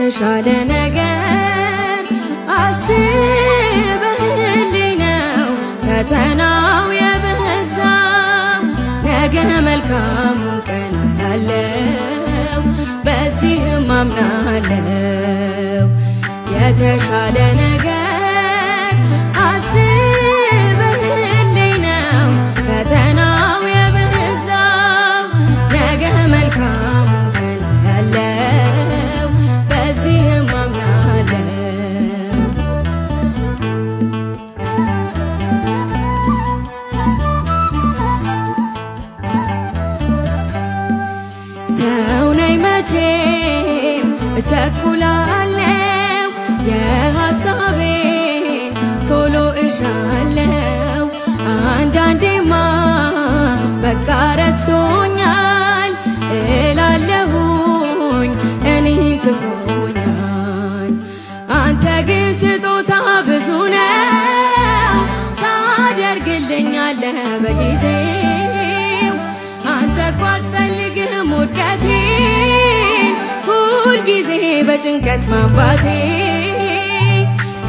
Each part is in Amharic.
የተሻለ ነገር አስበህልኝ ነው ፈተናው የበዛው። ነገ መልካሙን ቀን አያለው በዚህም አምናለው። የተሻለ ነገር አስበህልኝ ነው ፈተናው የበዛው። ነገ መልካሙን ቀን አያለው በዚህም አምናለው። ሰው ነኝ መቼም እቸኩላለው የሐሳቤን ቶሎ እሻለው። አንዳንዴማ በቃ ረስቶኛል እላለሁኝ እኔን ትቶኛል። አንተ ግን ስጦታ ብዙ ነው ታደርግልኛለህ በጊዜው። አንተ እኮ አትፈልግም ውድቀቴን ሁልጊዜ በጭንቀት ማንባቴ።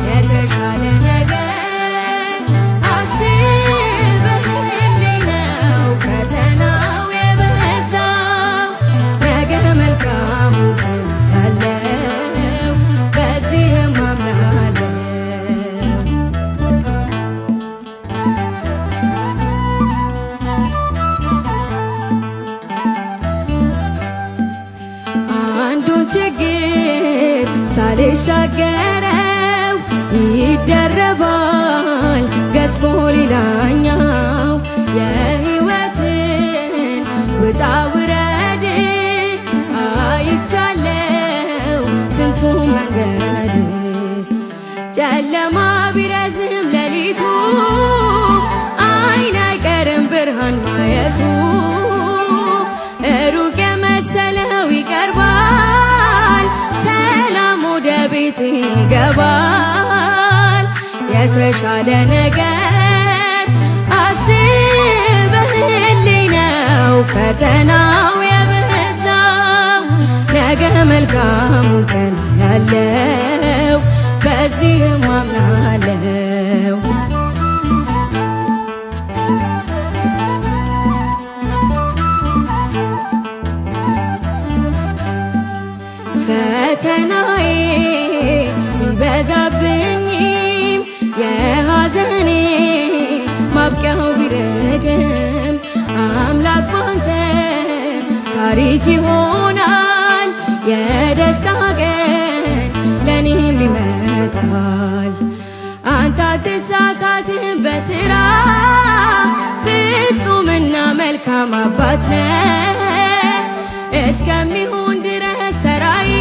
የተሻለ ነገር አስበህልኝ ነው ፈተናው የበዛው። ነገ መልካሙ ቀን አያለው በዚህም አምናለው። አንዱን ችግር ሳልሻገረው ይደረባል ገዝፎ ሌላኛው። የሕይወትን ውጣ ውረድ አይቻለው ስንቱ መንገድ። ጨለማ ቢረዝም ሌሊቱ አይን አይቀርም ብርሃን ማየቱ። ሩቅ የመሰለው ይቀርባል ሰላም ወደ ቤት ይገባል። የተሻለ ነገር አስበህልኝ ነው ፈተናው የበዛው። ነገ መልካሙ ቀን አያለው በዚህም አምናለው። ፈተናዬ ቢበዛብኝም የሐዘኔ ማብቂያው ቢረግም አምላክ ባንተ ታሪክ ይሆናል። የደስታ ቀን ለኔም ይመጣል። አንተ አትሳሳትም በሥራ ፍጹምና መልካም አባት ነህ። እስከሚሆን ድረስ ተራዬ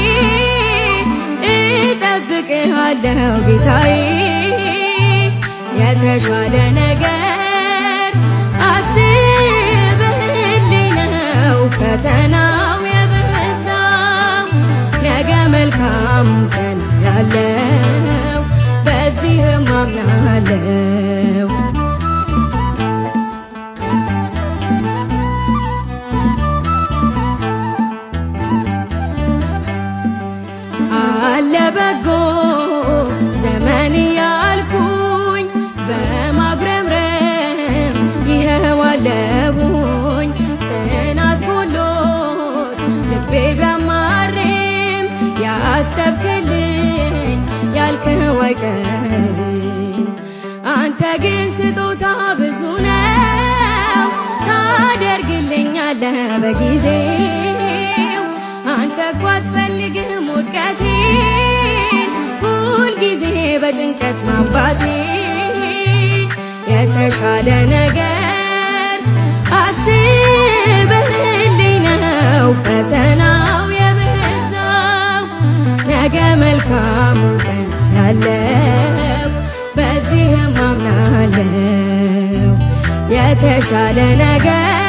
እጠብቅሃለሁ ጌታዬ። የተሻለ ነገር አስበህልኝ ነው ፈተናው የበዛው። ነገ መልካሙን ቀን አያለው በዚህም አምናለው። አለ በጎ ዘመን ያልኩኝ በማጉረምረም ይኸው አለሁኝ። ጽናት ጎሎት ልቤ ቢያማርም ያሰብክልኝ ያልከው አይቀርም። አንተ ግን ስጦታ ብዙ ነው ታደርግልኛለህ በጊዜው። አንተ እኮ አትፈልግም ውድቀቴን ሁልጊዜ በጭንቀት ማንባቴ። የተሻለ ነገር አስበህልኝ ነው ፈተናው የበዛው። ነገ መልካሙን ቀን አያለው በዚህም አምናለው። የተሻለ ነገር